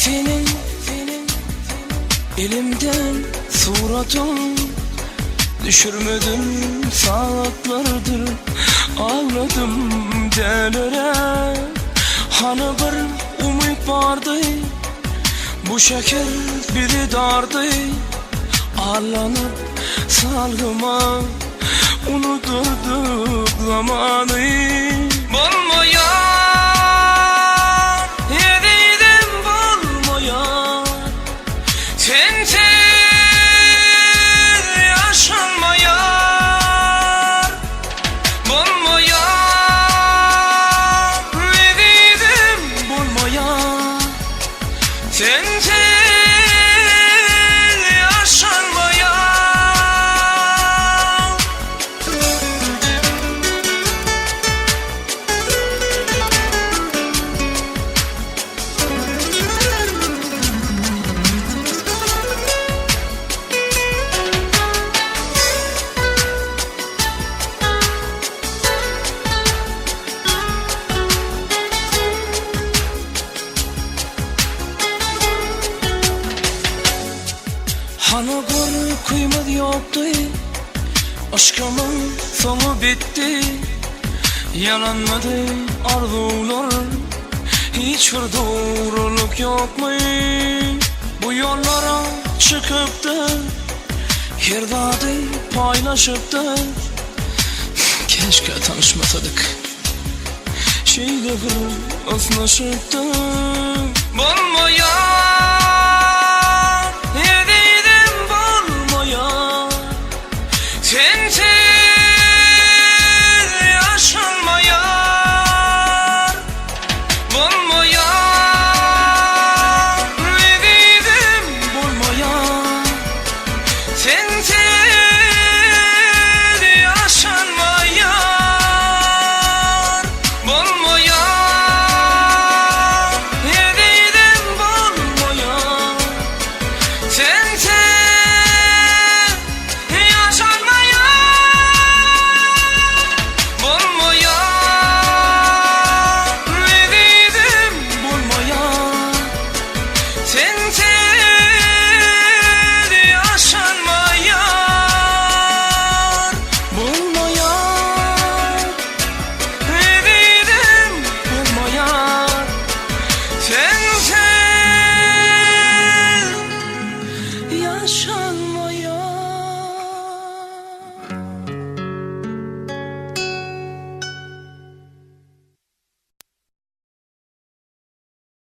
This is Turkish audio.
Senin elimden suratın düşürmedim, saatlerdir ağladım delere. Hani bir umut vardı, bu şeker biri dardı. Ağlanıp salgıma unuturduk zamanı. Bulmayan, yediydim bulmayan, sensiz yaşanmayan. Bulmayan, yediydim bulmayan, sensiz Hani bir kıymet yoktu, aşkımın sonu bitti. Yalanmadı arzular, hiçbir doğruluk yok mu? Bu yollara çıkıp da yerdadı paylaşıp da keşke tanışmasadık, şeyde bir ıslaşıp da. Bulmayan, yediydim bulmayan, sensiz yaşanmayan. Bulmayan, yediydim bulmayan, sensiz yaşanmayan. Bulmayan, yediydim bulmayan, sensiz yaşanmayan. Bulmayan, yediydim bulmayan, sensiz